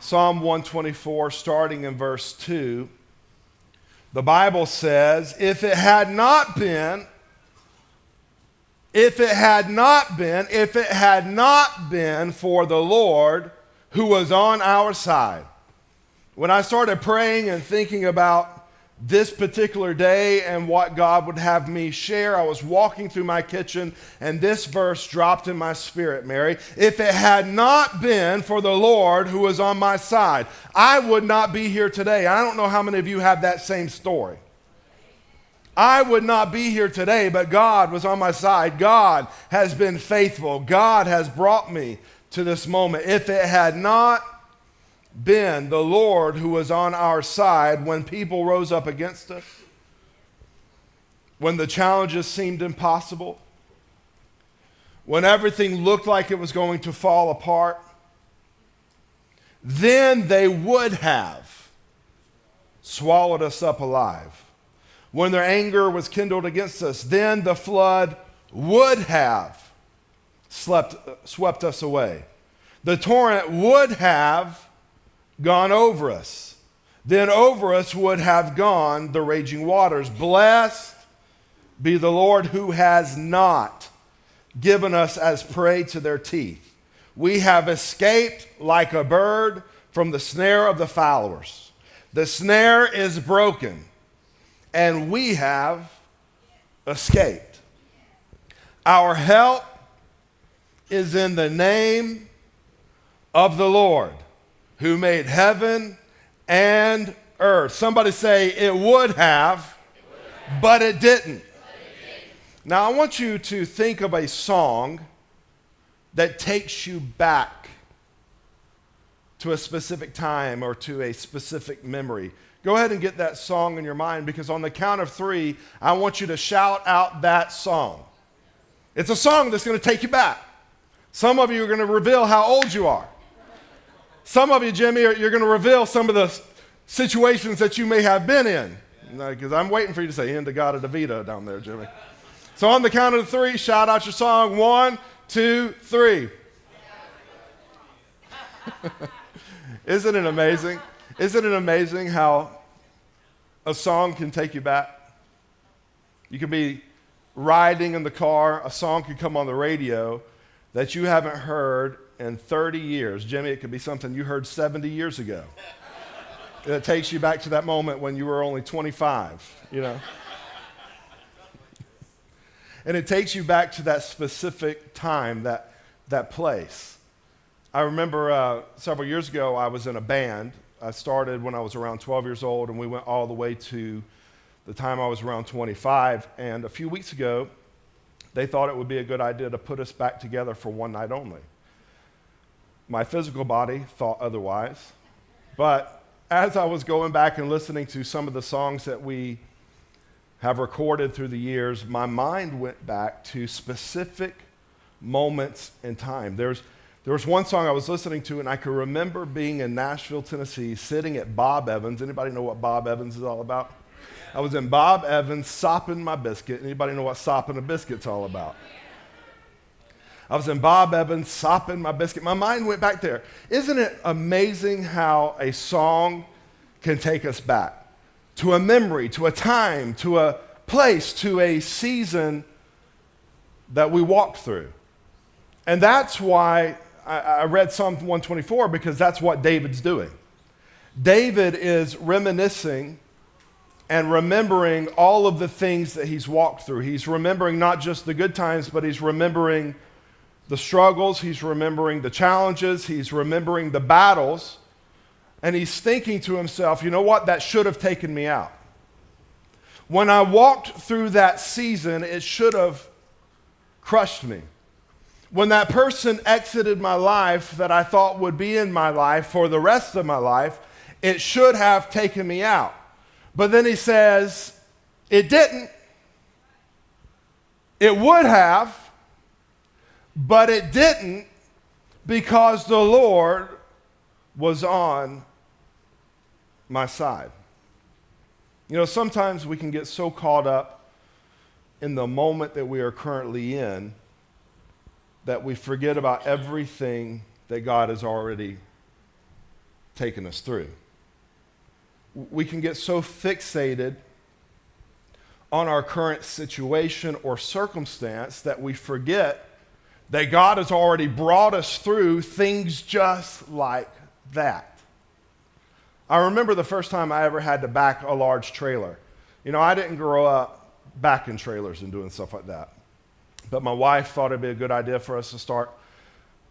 Psalm 124, starting in verse 2, the Bible says, if it had not been for the Lord who was on our side. When I started praying and thinking about this particular day and what God would have me share, I was walking through my kitchen and this verse dropped in my spirit, Mary. If it had not been for the Lord who was on my side, I would not be here today. I don't know how many of you have that same story. I would not be here today, but God was on my side. God has been faithful. God has brought me to this moment. If it had not been the Lord who was on our side when people rose up against us, when the challenges seemed impossible, when everything looked like it was going to fall apart, then they would have swallowed us up alive. When their anger was kindled against us, then the flood would have swept us away. The torrent would have gone over us. Then over us would have gone the raging waters. Blessed be the Lord who has not given us as prey to their teeth. We have escaped like a bird from the snare of the fowlers. The snare is broken, and we have escaped. Our help is in the name of the Lord, who made heaven and earth. Somebody say, it would have, but it didn't. Now, I want you to think of a song that takes you back to a specific time or to a specific memory. Go ahead and get that song in your mind, because on the count of 3, I want you to shout out that song. It's a song that's going to take you back. Some of you are going to reveal how old you are. Some of you, Jimmy, you're going to reveal some of the situations that you may have been in. Because I'm waiting for you to say, Indigada Davida down there, Jimmy. So on the count of 3, shout out your song. 1, 2, 3. Isn't it amazing? Isn't it amazing how a song can take you back? You can be riding in the car, a song could come on the radio that you haven't heard in 30 years. Jimmy, it could be something you heard 70 years ago. It takes you back to that moment when you were only 25, you know. And it takes you back to that specific time, that place. I remember several years ago, I was in a band. I started when I was around 12 years old, and we went all the way to the time I was around 25. And a few weeks ago, they thought it would be a good idea to put us back together for one night only. My physical body thought otherwise. But as I was going back and listening to some of the songs that we have recorded through the years, my mind went back to specific moments in time. There was one song I was listening to, and I could remember being in Nashville, Tennessee, sitting at Bob Evans. Anybody know what Bob Evans is all about? I was in Bob Evans sopping my biscuit. Anybody know what sopping a biscuit's all about? I was in Bob Evans sopping my biscuit. My mind went back there. Isn't it amazing how a song can take us back to a memory, to a time, to a place, to a season that we walked through? And that's why I read Psalm 124, because that's what David's doing. David is reminiscing and remembering all of the things that he's walked through. He's remembering not just the good times, but he's remembering the struggles, he's remembering the challenges, he's remembering the battles, and he's thinking to himself, you know what, that should have taken me out. When I walked through that season, it should have crushed me. When that person exited my life that I thought would be in my life for the rest of my life, it should have taken me out. But then he says, it didn't. It would have, but it didn't, because the Lord was on my side. You know, sometimes we can get so caught up in the moment that we are currently in that we forget about everything that God has already taken us through. We can get so fixated on our current situation or circumstance that we forget that God has already brought us through things just like that. I remember the first time I ever had to back a large trailer. You know, I didn't grow up backing trailers and doing stuff like that. But my wife thought it'd be a good idea for us to start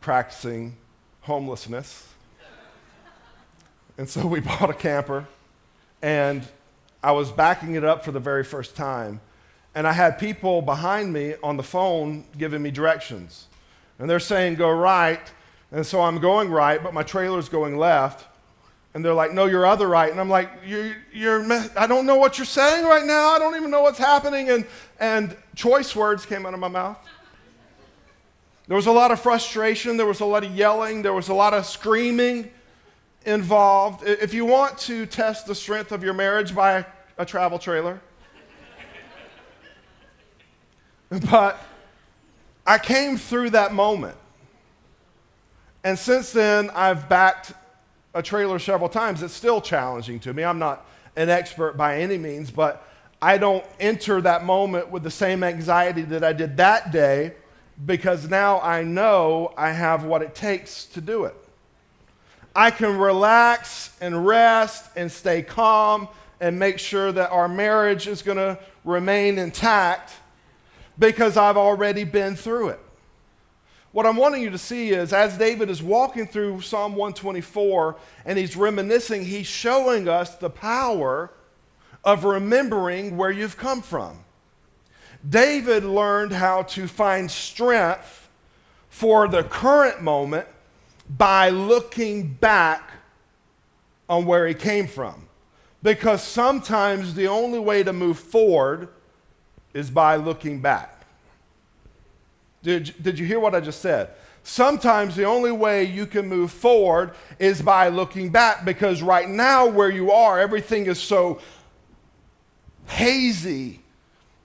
practicing homelessness. And so we bought a camper, and I was backing it up for the very first time. And I had people behind me on the phone giving me directions. And they're saying, go right. And so I'm going right, but my trailer's going left. And they're like, no, you're other right. And I'm like, I don't know what you're saying right now. I don't even know what's happening. And choice words came out of my mouth. There was a lot of frustration. There was a lot of yelling. There was a lot of screaming involved. If you want to test the strength of your marriage, buy a travel trailer. But I came through that moment. And since then, I've backed a trailer several times. It's still challenging to me. I'm not an expert by any means, but I don't enter that moment with the same anxiety that I did that day, because now I know I have what it takes to do it. I can relax and rest and stay calm and make sure that our marriage is going to remain intact because I've already been through it. What I'm wanting you to see is, as David is walking through Psalm 124 and he's reminiscing, he's showing us the power of remembering where you've come from. David learned how to find strength for the current moment by looking back on where he came from. Because sometimes the only way to move forward is by looking back. Did you hear what I just said? Sometimes the only way you can move forward is by looking back, because right now where you are, everything is so hazy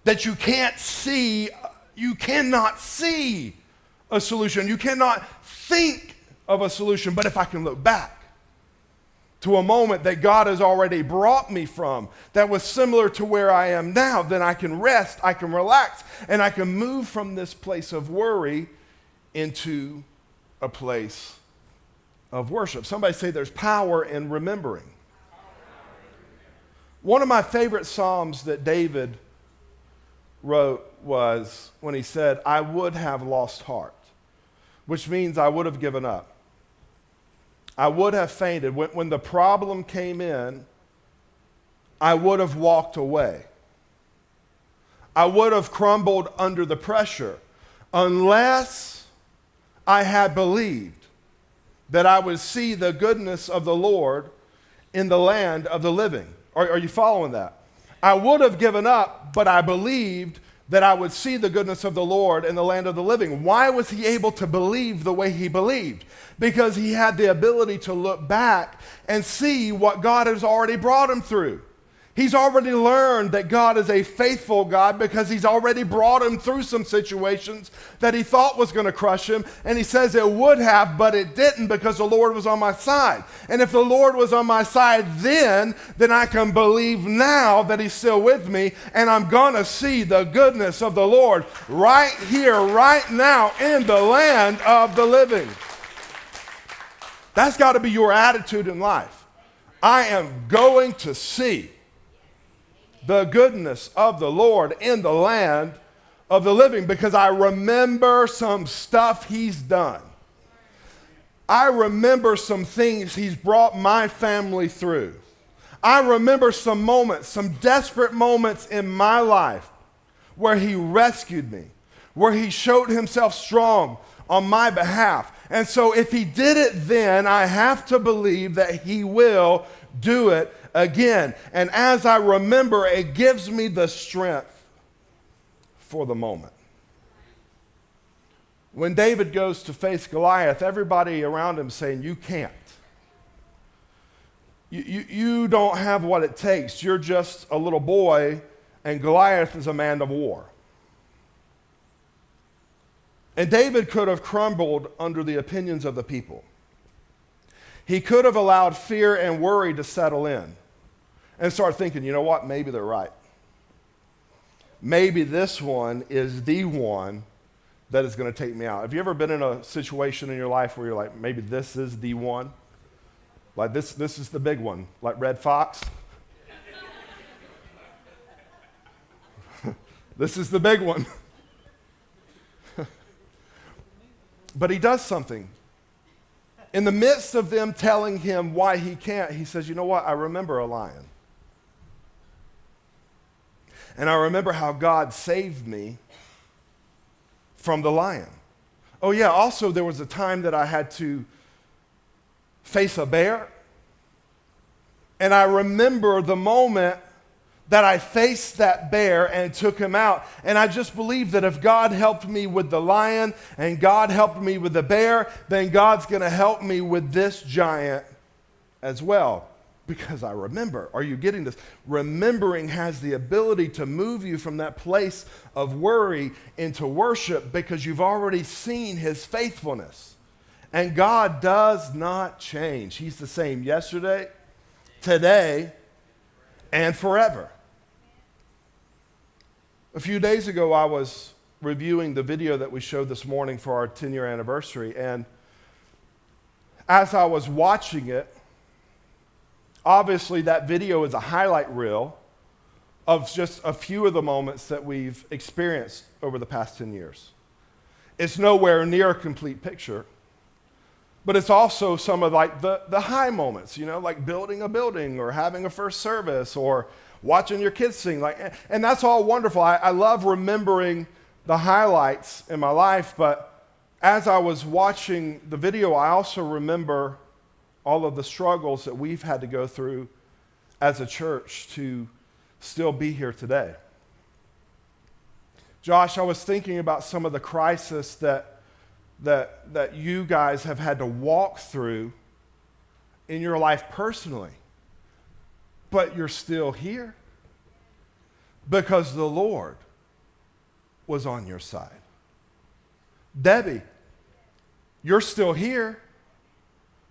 that you cannot see a solution. You cannot think of a solution. But if I can look back to a moment that God has already brought me from that was similar to where I am now, then I can rest, I can relax, and I can move from this place of worry into a place of worship. Somebody say there's power in remembering. One of my favorite Psalms that David wrote was when he said, I would have lost heart, which means I would have given up. I would have fainted. When the problem came in, I would have walked away. I would have crumbled under the pressure unless I had believed that I would see the goodness of the Lord in the land of the living. Are you following that? I would have given up, but I believed that I would see the goodness of the Lord in the land of the living. Why was he able to believe the way he believed? Because he had the ability to look back and see what God has already brought him through. He's already learned that God is a faithful God because he's already brought him through some situations that he thought was going to crush him. And he says it would have, but it didn't, because the Lord was on my side. And if the Lord was on my side then I can believe now that he's still with me, and I'm going to see the goodness of the Lord right here, right now in the land of the living. That's got to be your attitude in life. I am going to see the goodness of the Lord in the land of the living, because I remember some stuff he's done. I remember some things he's brought my family through. I remember some moments, some desperate moments in my life where he rescued me, where he showed himself strong on my behalf. And so if he did it then, I have to believe that he will do it again. And as I remember, it gives me the strength for the moment. When David goes to face Goliath, everybody around him saying, you can't. You don't have what it takes. You're just a little boy, and Goliath is a man of war. And David could have crumbled under the opinions of the people. He could have allowed fear and worry to settle in and start thinking, you know what, maybe they're right. Maybe this one is the one that is going to take me out. Have you ever been in a situation in your life where you're like, maybe this is the one? Like this is the big one, like Red Fox? This is the big one. But he does something. In the midst of them telling him why he can't, he says, you know what, I remember a lion. And I remember how God saved me from the lion. Oh yeah, also there was a time that I had to face a bear. And I remember the moment that I faced that bear and took him out. And I just believe that if God helped me with the lion and God helped me with the bear, then God's going to help me with this giant as well. Because I remember. Are you getting this? Remembering has the ability to move you from that place of worry into worship because you've already seen his faithfulness. And God does not change. He's the same yesterday, today, and forever. A few days ago, I was reviewing the video that we showed this morning for our 10-year anniversary. And as I was watching it, obviously, that video is a highlight reel of just a few of the moments that we've experienced over the past 10 years. It's nowhere near a complete picture, but it's also some of like the high moments, you know, like building a building or having a first service or watching your kids sing. And that's all wonderful. I love remembering the highlights in my life, but as I was watching the video, I also remember all of the struggles that we've had to go through as a church to still be here today. Josh, I was thinking about some of the crisis that you guys have had to walk through in your life personally, but you're still here because the Lord was on your side. Debbie, you're still here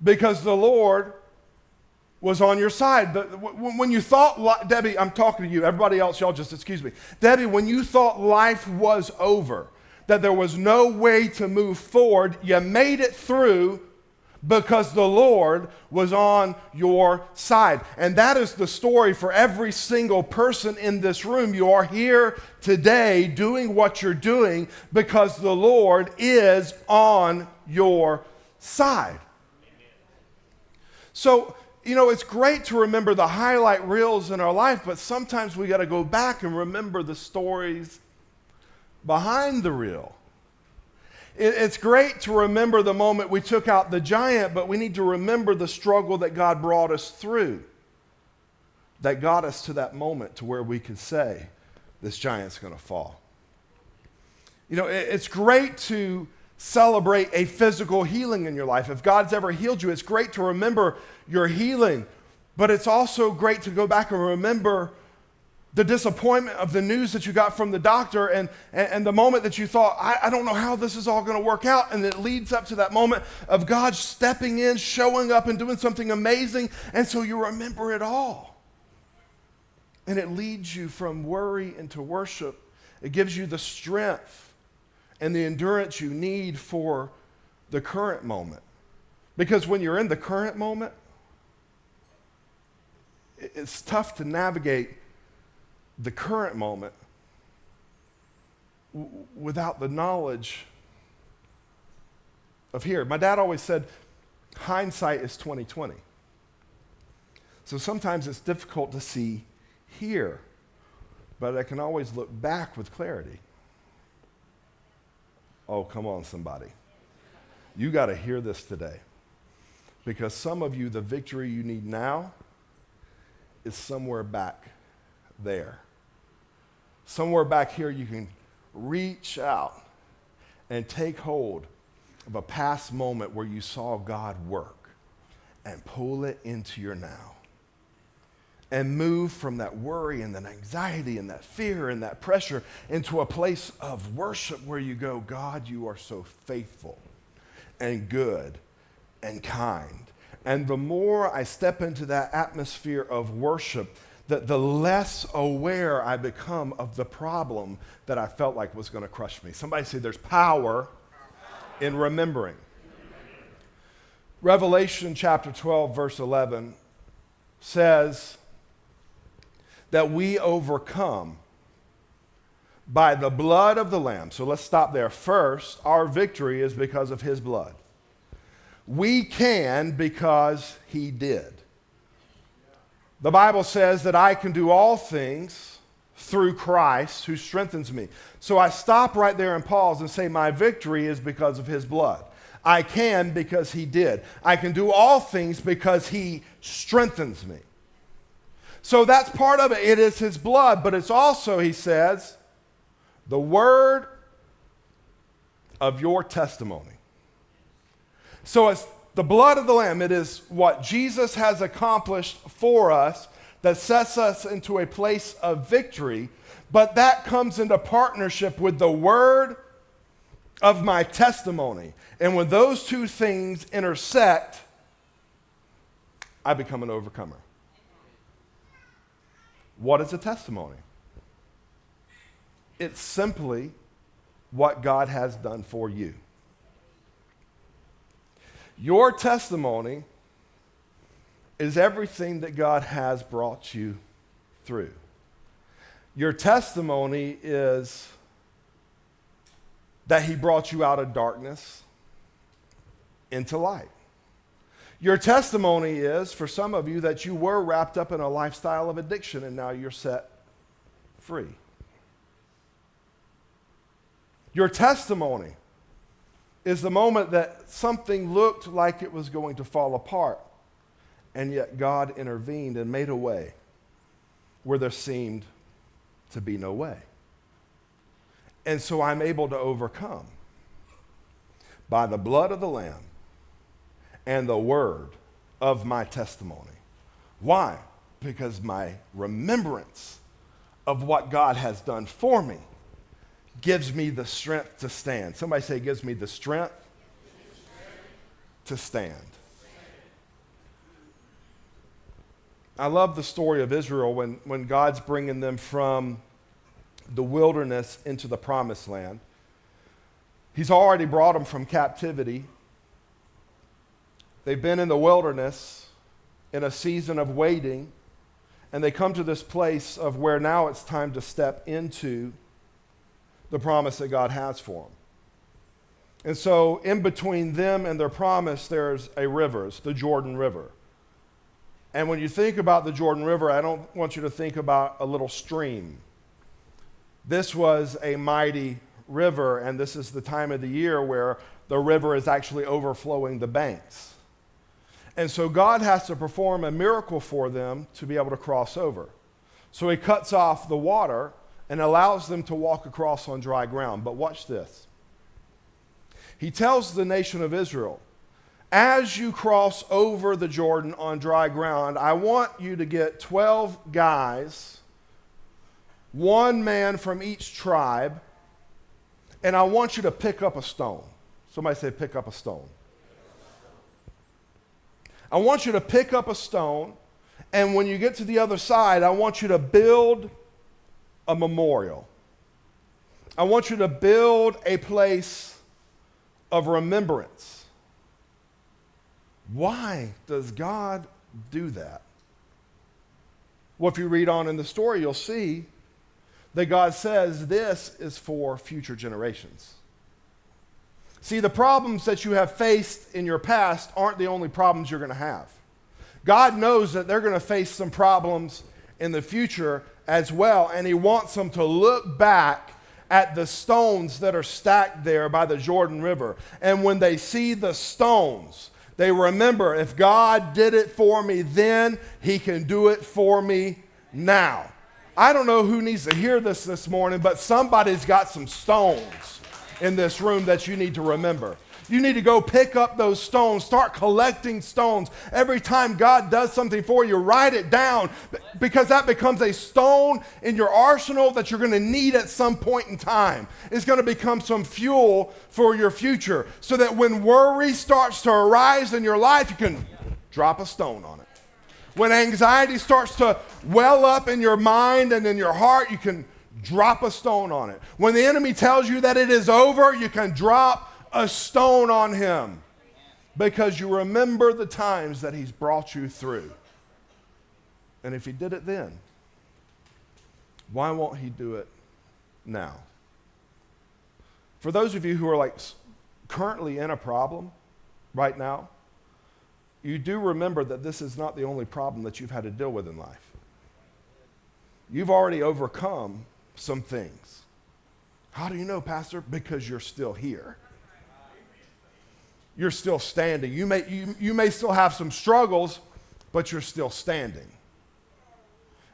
because the Lord was on your side. When you thought, Debbie, I'm talking to you, everybody else, y'all just excuse me. Debbie, when you thought life was over, that there was no way to move forward, you made it through because the Lord was on your side. And that is the story for every single person in this room. You are here today doing what you're doing because the Lord is on your side. So, you know, it's great to remember the highlight reels in our life, but sometimes we got to go back and remember the stories behind the reel. It's great to remember the moment we took out the giant, but we need to remember the struggle that God brought us through that got us to that moment to where we could say, this giant's going to fall. You know, it's great to celebrate a physical healing in your life. If God's ever healed you, it's great to remember your healing, but it's also great to go back and remember the disappointment of the news that you got from the doctor and the moment that you thought, I don't know how this is all going to work out, and it leads up to that moment of God stepping in, showing up, and doing something amazing, and so you remember it all. And it leads you from worry into worship. It gives you the strength and the endurance you need for the current moment. Because when you're in the current moment, it's tough to navigate the current moment without the knowledge of here. My dad always said, hindsight is 20/20. So sometimes it's difficult to see here, but I can always look back with clarity. Oh, come on, somebody. You got to hear this today. Because some of you, the victory you need now is somewhere back there. Somewhere back here, you can reach out and take hold of a past moment where you saw God work and pull it into your now. And move from that worry and that anxiety and that fear and that pressure into a place of worship where you go, God, you are so faithful and good and kind And the more I step into that atmosphere of worship, the less aware I become of the problem that I felt like was going to crush me. Somebody say there's power in remembering. Revelation chapter 12, verse 11 says that we overcome by the blood of the Lamb. So let's stop there. First, our victory is because of his blood. We can because he did. The Bible says that I can do all things through Christ who strengthens me. So I stop right there and pause and say my victory is because of his blood. I can because he did. I can do all things because he strengthens me. So that's part of it. It is his blood, but it's also, he says, the word of your testimony. So it's the blood of the Lamb. It is what Jesus has accomplished for us that sets us into a place of victory, but that comes into partnership with the word of my testimony. And when those two things intersect, I become an overcomer. What is a testimony? It's simply what God has done for you. Your testimony is everything that God has brought you through. Your testimony is that he brought you out of darkness into light. Your testimony is, for some of you, that you were wrapped up in a lifestyle of addiction and now you're set free. Your testimony is the moment that something looked like it was going to fall apart, and yet God intervened and made a way where there seemed to be no way. And so I'm able to overcome by the blood of the Lamb and the word of my testimony. Why? Because my remembrance of what God has done for me gives me the strength to stand. Somebody say, gives me the strength to stand. I love the story of Israel when God's bringing them from the wilderness into the promised land. He's already brought them from captivity. They've been in the wilderness in a season of waiting, and they come to this place of where now it's time to step into the promise that God has for them. And so in between them and their promise, there's a river. It's the Jordan River. And when you think about the Jordan River, I don't want you to think about a little stream. This was a mighty river, and this is the time of the year where the river is actually overflowing the banks. And so God has to perform a miracle for them to be able to cross over. So he cuts off the water and allows them to walk across on dry ground. But watch this. He tells the nation of Israel, as you cross over the Jordan on dry ground, I want you to get 12 guys, one man from each tribe, and I want you to pick up a stone. Somebody say, pick up a stone. I want you to pick up a stone, and when you get to the other side, I want you to build a memorial. I want you to build a place of remembrance. Why does God do that? Well, if you read on in the story, you'll see that God says this is for future generations. See, the problems that you have faced in your past aren't the only problems you're going to have. God knows that they're going to face some problems in the future as well, and he wants them to look back at the stones that are stacked there by the Jordan River. And when they see the stones, they remember, if God did it for me then, he can do it for me now. I don't know who needs to hear this morning, but somebody's got some stones in this room that you need to remember. You need to go pick up those stones. Start collecting stones. Every time God does something for you, write it down, because that becomes a stone in your arsenal that you're going to need at some point in time. It's going to become some fuel for your future, so that when worry starts to arise in your life, you can drop a stone on it. When anxiety starts to well up in your mind and in your heart, you can drop a stone on it. When the enemy tells you that it is over, you can drop a stone on him because you remember the times that he's brought you through. And if he did it then, why won't he do it now? For those of you who are currently in a problem right now, you do remember that this is not the only problem that you've had to deal with in life. You've already overcome some things. How do you know, Pastor? Because you're still here. You're still standing. You may still have some struggles, but you're still standing.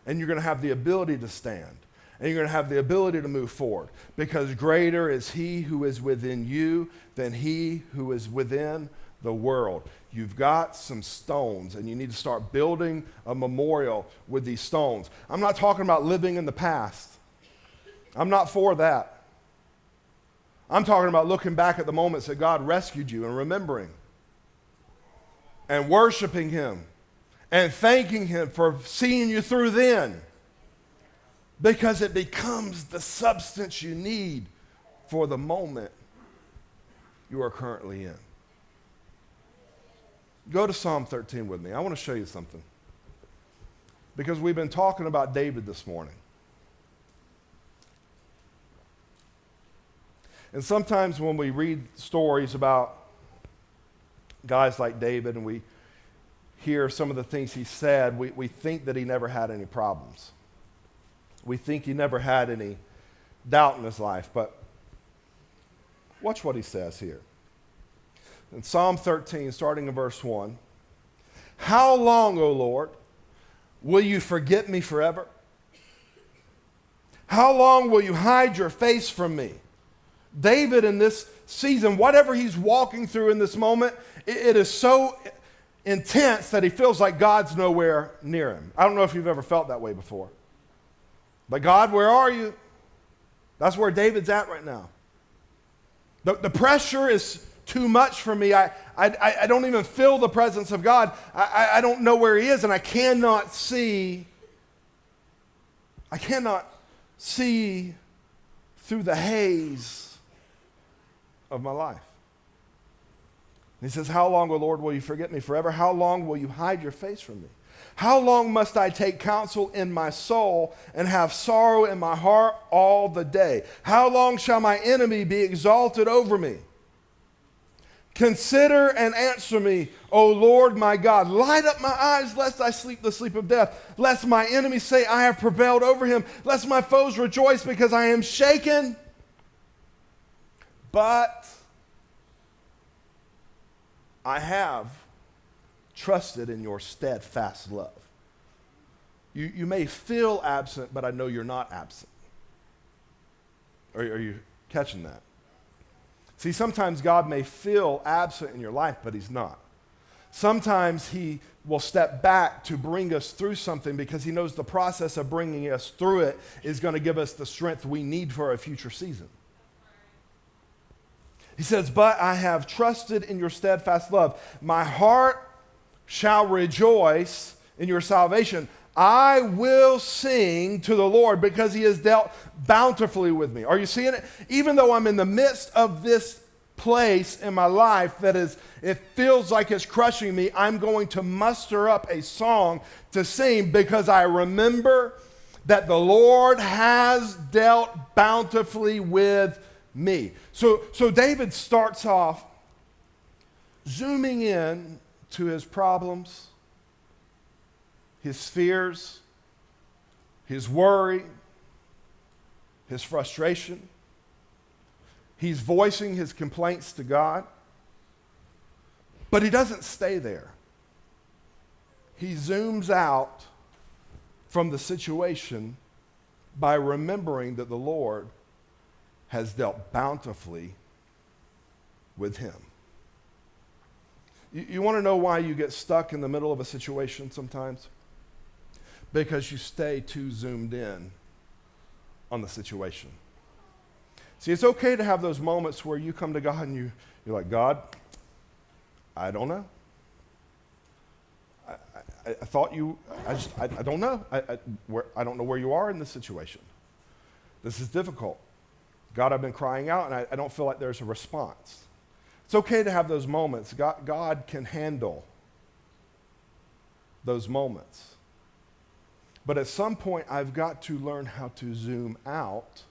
And you're going to have the ability to stand. And you're going to have the ability to move forward. Because greater is he who is within you than he who is within the world. You've got some stones, and you need to start building a memorial with these stones. I'm not talking about living in the past. I'm not for that. I'm talking about looking back at the moments that God rescued you and remembering and worshiping him and thanking him for seeing you through then, because it becomes the substance you need for the moment you are currently in. Go to Psalm 13 with me. I want to show you something, because we've been talking about David this morning. And sometimes when we read stories about guys like David and we hear some of the things he said, we think that he never had any problems. We think he never had any doubt in his life. But watch what he says here. In Psalm 13, starting in verse 1, "How long, O Lord, will you forget me forever? How long will you hide your face from me?" David in this season, whatever he's walking through in this moment, it is so intense that he feels like God's nowhere near him. I don't know if you've ever felt that way before. But God, where are you? That's where David's at right now. The pressure is too much for me. I don't even feel the presence of God. I don't know where he is, and I cannot see through the haze of my life. And he says, "How long, O Lord, will you forget me forever? How long will you hide your face from me? How long must I take counsel in my soul and have sorrow in my heart all the day? How long shall my enemy be exalted over me? Consider and answer me, O Lord my God. Light up my eyes, lest I sleep the sleep of death. Lest my enemies say, I have prevailed over him. Lest my foes rejoice because I am shaken. But I have trusted in your steadfast love." You may feel absent, but I know you're not absent. Are you catching that? See, sometimes God may feel absent in your life, but he's not. Sometimes he will step back to bring us through something because he knows the process of bringing us through it is going to give us the strength we need for a future season. He says, "But I have trusted in your steadfast love. My heart shall rejoice in your salvation. I will sing to the Lord because he has dealt bountifully with me." Are you seeing it? Even though I'm in the midst of this place in my life it feels like it's crushing me, I'm going to muster up a song to sing because I remember that the Lord has dealt bountifully with me. So David starts off zooming in to his problems, his fears, his worry, his frustration. He's voicing his complaints to God, but he doesn't stay there. He zooms out from the situation by remembering that the Lord has dealt bountifully with him. You want to know why you get stuck in the middle of a situation sometimes? Because you stay too zoomed in on the situation. See, it's okay to have those moments where you come to God and you're like, "God, I don't know. I thought I don't know. I don't know where you are in this situation. This is difficult. God, I've been crying out, and I don't feel like there's a response. It's okay to have those moments. God can handle those moments. But at some point, I've got to learn how to zoom out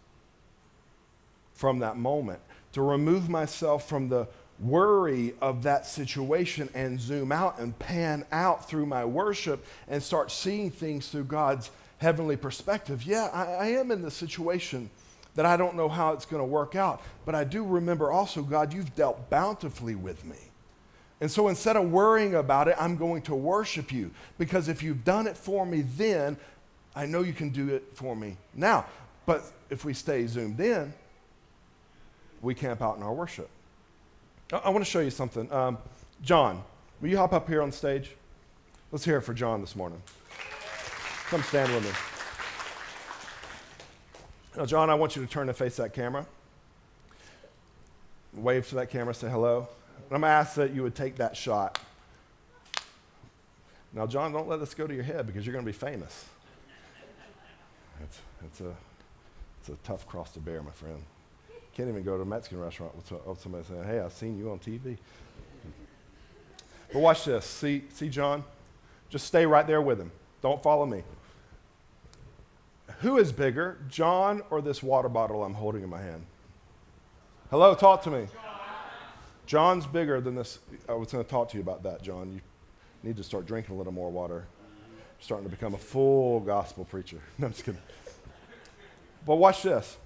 from that moment, to remove myself from the worry of that situation and zoom out and pan out through my worship and start seeing things through God's heavenly perspective. Yeah, I am in this situation that I don't know how it's going to work out, but I do remember also, God, you've dealt bountifully with me. And so instead of worrying about it, I'm going to worship you, because if you've done it for me then, I know you can do it for me now. But if we stay zoomed in, we camp out in our worship. I want to show you something. John, will you hop up here on stage? Let's hear it for John this morning. Come stand with me. Now, John, I want you to turn and face that camera. Wave to that camera, say hello. And I'm going to ask that you would take that shot. Now, John, don't let this go to your head, because you're going to be famous. It's a tough cross to bear, my friend. Can't even go to a Mexican restaurant with somebody saying, hey, I've seen you on TV. But watch this. See John? Just stay right there with him. Don't follow me. Who is bigger, John or this water bottle I'm holding in my hand? Hello, talk to me. John's bigger than this. I was going to talk to you about that, John. You need to start drinking a little more water. You're starting to become a full gospel preacher. No, I'm just kidding. But watch this.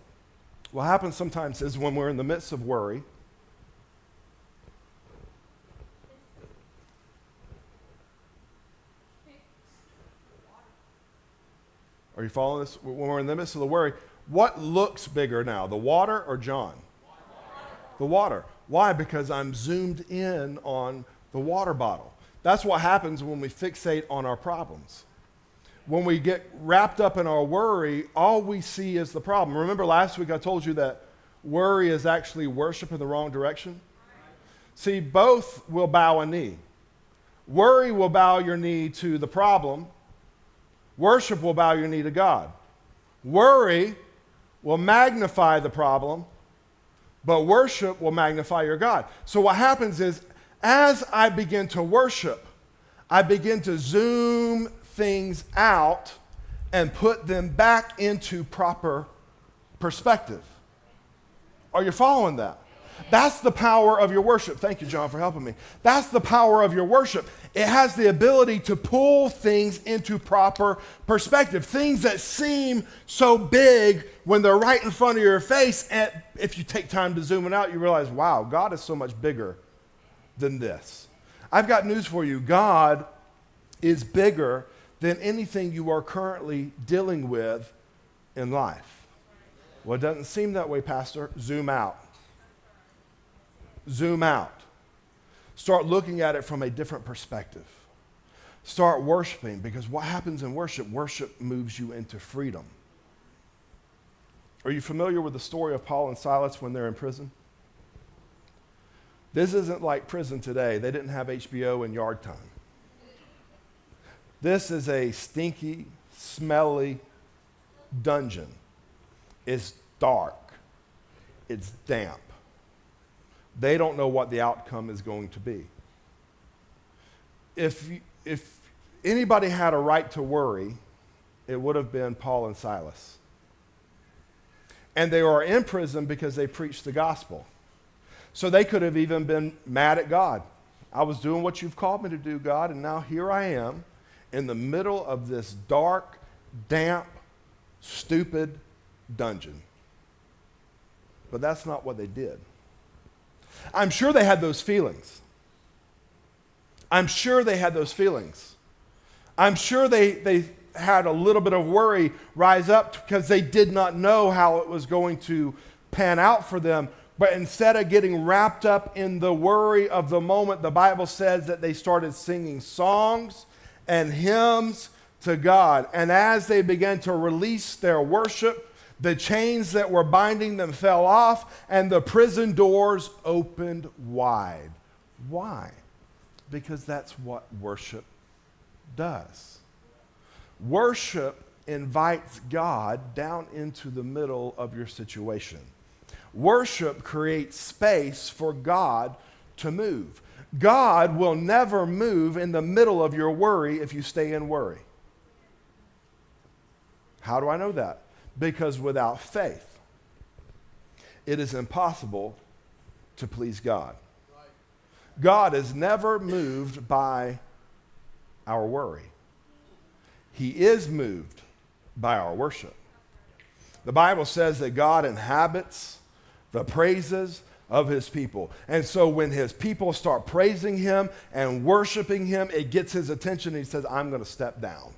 What happens sometimes is when we're in the midst of worry, are you following this? When we're in the midst of the worry, what looks bigger now, the water or John? The water. Why? Because I'm zoomed in on the water bottle. That's what happens when we fixate on our problems. When we get wrapped up in our worry, all we see is the problem. Remember last week I told you that worry is actually worship in the wrong direction? See, both will bow a knee. Worry will bow your knee to the problem. Worship will bow your knee to God. Worry will magnify the problem, but worship will magnify your God. So what happens is, as I begin to worship, I begin to zoom things out and put them back into proper perspective. Are you following that? That's the power of your worship. Thank you, John, for helping me. That's the power of your worship. It has the ability to pull things into proper perspective. Things that seem so big when they're right in front of your face, and if you take time to zoom it out, you realize, wow, God is so much bigger than this. I've got news for you. God is bigger than anything you are currently dealing with in life. Well, it doesn't seem that way, Pastor. Zoom out. Zoom out. Start looking at it from a different perspective. Start worshiping, because what happens in worship? Worship moves you into freedom. Are you familiar with the story of Paul and Silas when they're in prison? This isn't like prison today. They didn't have HBO and yard time. This is a stinky, smelly dungeon. It's dark. It's damp. They don't know what the outcome is going to be. If anybody had a right to worry, it would have been Paul and Silas. And they are in prison because they preached the gospel. So they could have even been mad at God. I was doing what you've called me to do, God, and now here I am in the middle of this dark, damp, stupid dungeon. But that's not what they did. I'm sure they had those feelings. I'm sure they had those feelings. I'm sure they had a little bit of worry rise up because they did not know how it was going to pan out for them. But instead of getting wrapped up in the worry of the moment, the Bible says that they started singing songs and hymns to God. And as they began to release their worship, the chains that were binding them fell off, and the prison doors opened wide. Why? Because that's what worship does. Worship invites God down into the middle of your situation. Worship creates space for God to move. God will never move in the middle of your worry if you stay in worry. How do I know that? Because without faith, it is impossible to please God. God is never moved by our worry. He is moved by our worship. The Bible says that God inhabits the praises of his people. And so when his people start praising him and worshiping him, it gets his attention. And he says, I'm going to step down.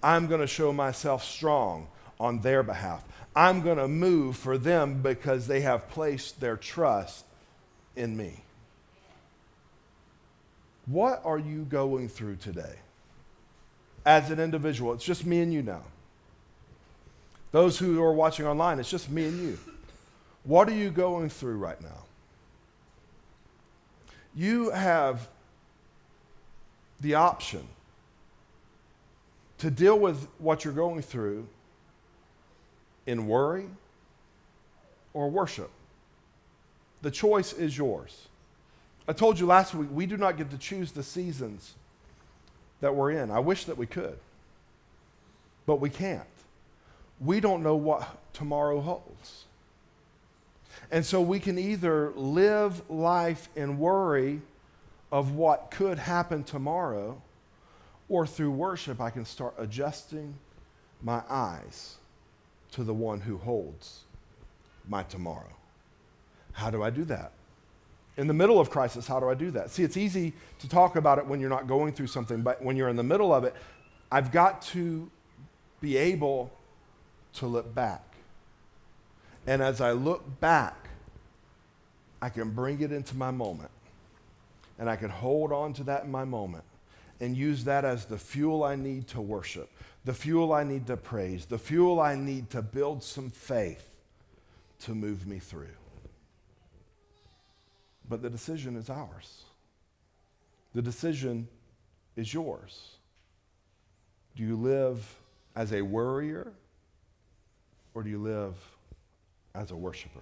I'm going to show myself strong on their behalf. I'm going to move for them because they have placed their trust in me. What are you going through today? As an individual, it's just me and you now. Those who are watching online, it's just me and you. What are you going through right now? You have the option to deal with what you're going through in worry or worship. The choice is yours. I told you last week, we do not get to choose the seasons that we're in. I wish that we could, but we can't. We don't know what tomorrow holds. And so we can either live life in worry of what could happen tomorrow, or through worship, I can start adjusting my eyes to the one who holds my tomorrow. How do I do that? In the middle of crisis, how do I do that? See, it's easy to talk about it when you're not going through something, but when you're in the middle of it, I've got to be able to look back. And as I look back, I can bring it into my moment. And I can hold on to that in my moment and use that as the fuel I need to worship, the fuel I need to praise, the fuel I need to build some faith to move me through. But the decision is ours. The decision is yours. Do you live as a worrier, or do you live as a worshiper?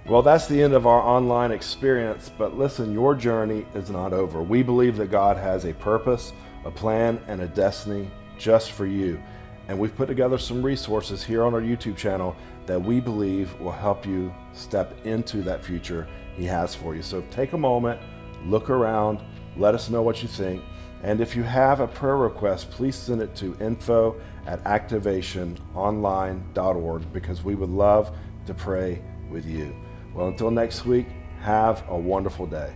Well, that's the end of our online experience, but listen, your journey is not over. We believe that God has a purpose, a plan, and a destiny just for you. And we've put together some resources here on our YouTube channel that we believe will help you step into that future He has for you. So take a moment, look around, let us know what you think. And if you have a prayer request, please send it to info@activationonline.org, because we would love to pray with you. Well, until next week, have a wonderful day.